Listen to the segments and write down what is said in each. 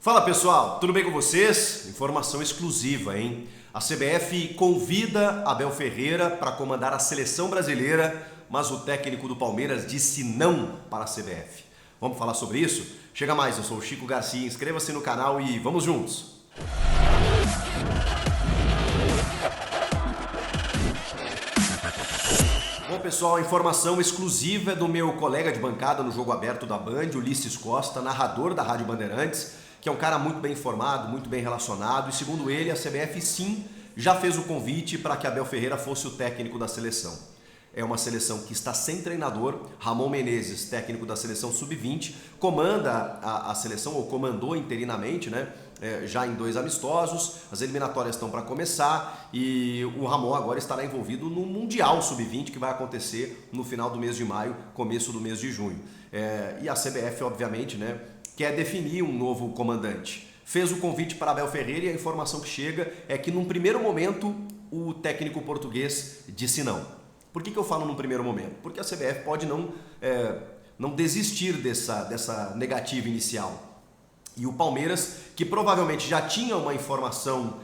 Fala pessoal, tudo bem com vocês? Informação exclusiva, hein? A CBF convida Abel Ferreira para comandar a seleção brasileira, mas o técnico do Palmeiras disse não para a CBF. Vamos falar sobre isso? Chega mais, eu sou o Chico Garcia, inscreva-se no canal e vamos juntos! Bom pessoal, a informação exclusiva é do meu colega de bancada no Jogo Aberto da Band, Ulisses Costa, narrador da Rádio Bandeirantes, que é um cara muito bem informado, muito bem relacionado e segundo ele a CBF sim já fez o convite para que Abel Ferreira fosse o técnico da seleção. É uma seleção que está sem treinador, Ramon Menezes, técnico da seleção sub-20, comanda a seleção, ou comandou interinamente, né? Já em 2 amistosos, as eliminatórias estão para começar e o Ramon agora estará envolvido no Mundial Sub-20 que vai acontecer no final do mês de maio, começo do mês de junho. E a CBF, obviamente, né, quer definir um novo comandante. Fez o convite para Abel Ferreira e a informação que chega é que num primeiro momento o técnico português disse não. Por que eu falo num primeiro momento? Porque a CBF pode não desistir dessa negativa inicial. E o Palmeiras, que provavelmente já tinha uma informação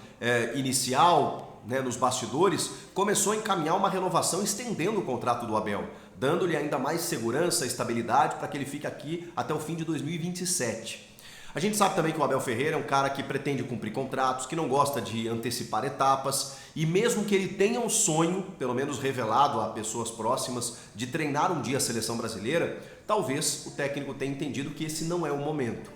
inicial, né, nos bastidores, começou a encaminhar uma renovação estendendo o contrato do Abel, dando-lhe ainda mais segurança, estabilidade para que ele fique aqui até o fim de 2027. A gente sabe também que o Abel Ferreira é um cara que pretende cumprir contratos, que não gosta de antecipar etapas e mesmo que ele tenha um sonho, pelo menos revelado a pessoas próximas, de treinar um dia a seleção brasileira, talvez o técnico tenha entendido que esse não é o momento.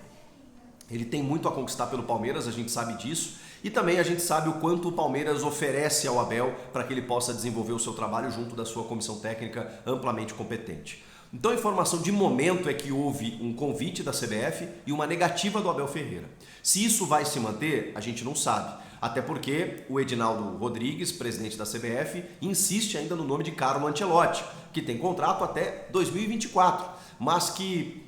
Ele tem muito a conquistar pelo Palmeiras, a gente sabe disso, e também a gente sabe o quanto o Palmeiras oferece ao Abel para que ele possa desenvolver o seu trabalho junto da sua comissão técnica amplamente competente. Então a informação de momento é que houve um convite da CBF e uma negativa do Abel Ferreira. Se isso vai se manter, a gente não sabe. Até porque o Edinaldo Rodrigues, presidente da CBF, insiste ainda no nome de Carlo Ancelotti, que tem contrato até 2024, mas que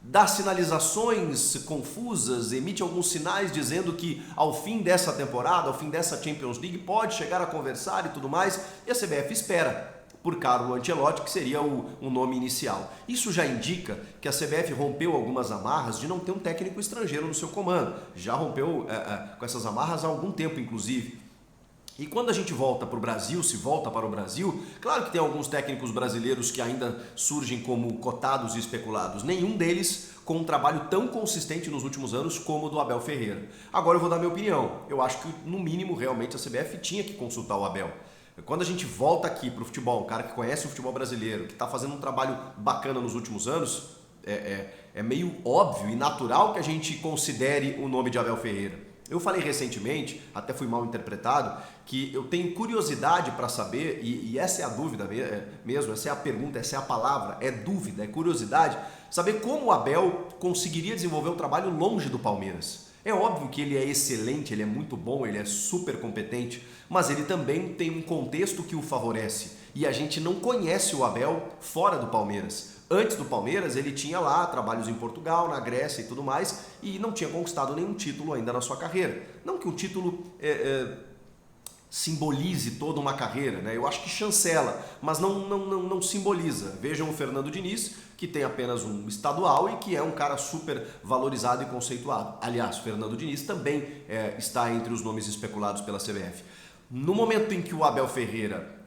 dá sinalizações confusas, emite alguns sinais dizendo que ao fim dessa temporada, ao fim dessa Champions League, pode chegar a conversar e tudo mais, e a CBF espera por Carlo Ancelotti, que seria o nome inicial. Isso já indica que a CBF rompeu algumas amarras de não ter um técnico estrangeiro no seu comando. Já rompeu com essas amarras há algum tempo, inclusive. E quando a gente volta para o Brasil, se volta para o Brasil, claro que tem alguns técnicos brasileiros que ainda surgem como cotados e especulados. Nenhum deles com um trabalho tão consistente nos últimos anos como o do Abel Ferreira. Agora eu vou dar minha opinião. Eu acho que, no mínimo, realmente a CBF tinha que consultar o Abel. Quando a gente volta aqui para o futebol, um cara que conhece o futebol brasileiro, que está fazendo um trabalho bacana nos últimos anos, é meio óbvio e natural que a gente considere o nome de Abel Ferreira. Eu falei recentemente, até fui mal interpretado, que eu tenho curiosidade para saber, e essa é a dúvida mesmo, essa é a pergunta, essa é a palavra, é dúvida, é curiosidade, saber como o Abel conseguiria desenvolver um trabalho longe do Palmeiras. É óbvio que ele é excelente, ele é muito bom, ele é super competente, mas ele também tem um contexto que o favorece. E a gente não conhece o Abel fora do Palmeiras. Antes do Palmeiras, ele tinha lá trabalhos em Portugal, na Grécia e tudo mais, e não tinha conquistado nenhum título ainda na sua carreira. Não que um título simbolize toda uma carreira, né? Eu acho que chancela, mas não simboliza. Vejam o Fernando Diniz, que tem apenas um estadual e que é um cara super valorizado e conceituado. Aliás, o Fernando Diniz também está entre os nomes especulados pela CBF. No momento em que o Abel Ferreira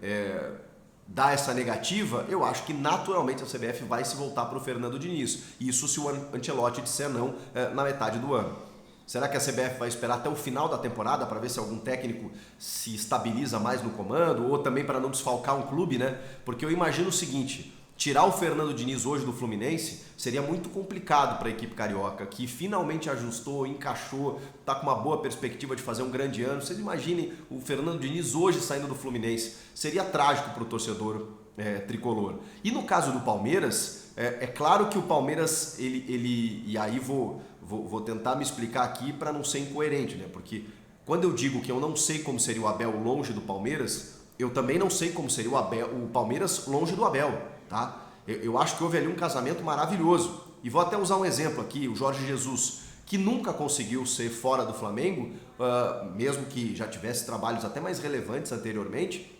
dá essa negativa, eu acho que naturalmente a CBF vai se voltar para o Fernando Diniz. Isso se o Ancelotti disser não na metade do ano. Será que a CBF vai esperar até o final da temporada para ver se algum técnico se estabiliza mais no comando ou também para não desfalcar um clube, né? Porque eu imagino o seguinte, tirar o Fernando Diniz hoje do Fluminense seria muito complicado para a equipe carioca, que finalmente ajustou, encaixou, está com uma boa perspectiva de fazer um grande ano. Vocês imaginem o Fernando Diniz hoje saindo do Fluminense. Seria trágico para o torcedor tricolor. E no caso do Palmeiras, é claro que o Palmeiras, e aí vou tentar me explicar aqui para não ser incoerente, né? Porque quando eu digo que eu não sei como seria o Abel longe do Palmeiras, eu também não sei como seria o Palmeiras longe do Abel, tá? Eu acho que houve ali um casamento maravilhoso. E vou até usar um exemplo aqui, o Jorge Jesus, que nunca conseguiu ser fora do Flamengo, mesmo que já tivesse trabalhos até mais relevantes anteriormente,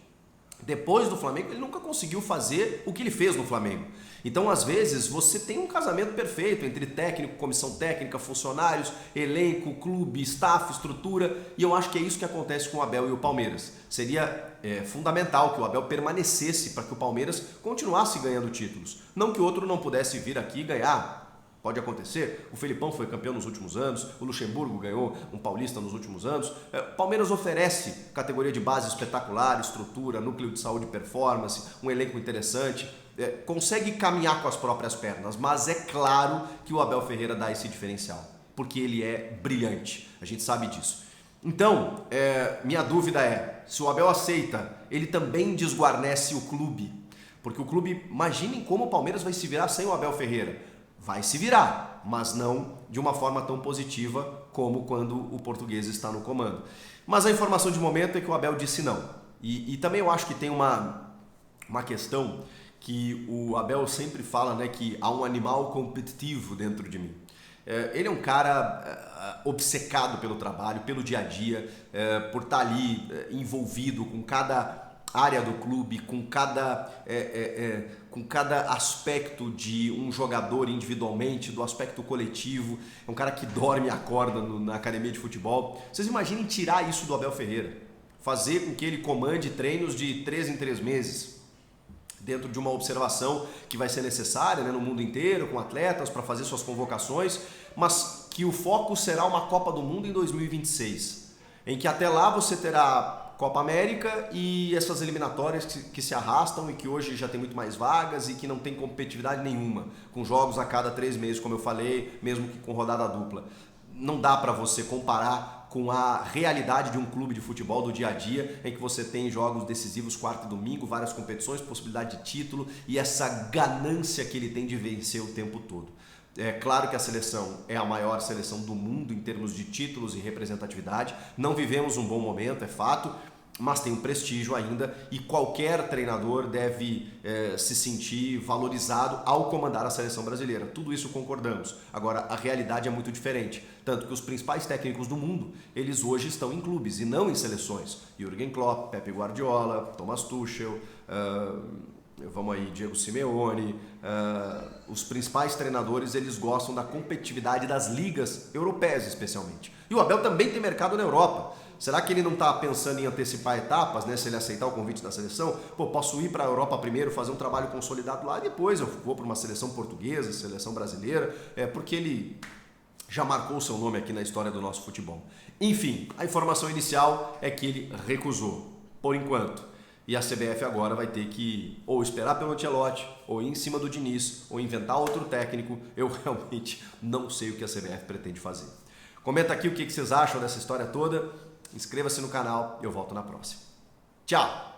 Depois do Flamengo, ele nunca conseguiu fazer o que ele fez no Flamengo. Então, às vezes, você tem um casamento perfeito entre técnico, comissão técnica, funcionários, elenco, clube, staff, estrutura, e eu acho que é isso que acontece com o Abel e o Palmeiras. Seria fundamental que o Abel permanecesse para que o Palmeiras continuasse ganhando títulos. Não que o outro não pudesse vir aqui e ganhar. Pode acontecer. O Felipão foi campeão nos últimos anos, o Luxemburgo ganhou um paulista nos últimos anos. O Palmeiras oferece categoria de base espetacular, estrutura, núcleo de saúde e performance, um elenco interessante, consegue caminhar com as próprias pernas, mas é claro que o Abel Ferreira dá esse diferencial, porque ele é brilhante, a gente sabe disso. Então, minha dúvida é, se o Abel aceita, ele também desguarnece o clube, porque o clube, imaginem como o Palmeiras vai se virar sem o Abel Ferreira. Vai se virar, mas não de uma forma tão positiva como quando o português está no comando. Mas a informação de momento é que o Abel disse não. E também eu acho que tem uma questão que o Abel sempre fala, né, que há um animal competitivo dentro de mim. Ele é um cara obcecado pelo trabalho, pelo dia a dia, por estar ali envolvido com cada área do clube, com cada aspecto de um jogador individualmente, do aspecto coletivo. É um cara que dorme e acorda na academia de futebol. Vocês imaginem tirar isso do Abel Ferreira, fazer com que ele comande treinos de 3 em 3 meses, dentro de uma observação que vai ser necessária, né, no mundo inteiro, com atletas, para fazer suas convocações, mas que o foco será uma Copa do Mundo em 2026, em que até lá você terá Copa América e essas eliminatórias que se arrastam e que hoje já tem muito mais vagas e que não tem competitividade nenhuma, com jogos a cada 3 meses, como eu falei, mesmo que com rodada dupla. Não dá para você comparar com a realidade de um clube de futebol do dia a dia, em que você tem jogos decisivos quarta e domingo, várias competições, possibilidade de título e essa ganância que ele tem de vencer o tempo todo. É claro que a seleção é a maior seleção do mundo em termos de títulos e representatividade. Não vivemos um bom momento, é fato, mas tem um prestígio ainda e qualquer treinador deve se sentir valorizado ao comandar a seleção brasileira. Tudo isso concordamos. Agora, a realidade é muito diferente. Tanto que os principais técnicos do mundo, eles hoje estão em clubes e não em seleções. Jürgen Klopp, Pep Guardiola, Thomas Tuchel, vamos aí, Diego Simeone, os principais treinadores, eles gostam da competitividade das ligas europeias especialmente. E o Abel também tem mercado na Europa. Será que ele não está pensando em antecipar etapas, né? Se ele aceitar o convite da seleção? Pô, posso ir para a Europa primeiro, fazer um trabalho consolidado lá e depois eu vou para uma seleção portuguesa, seleção brasileira, porque ele já marcou o seu nome aqui na história do nosso futebol. Enfim, a informação inicial é que ele recusou, por enquanto. E a CBF agora vai ter que ou esperar pelo Ancelotti, ou ir em cima do Diniz, ou inventar outro técnico. Eu realmente não sei o que a CBF pretende fazer. Comenta aqui o que vocês acham dessa história toda. Inscreva-se no canal e eu volto na próxima. Tchau!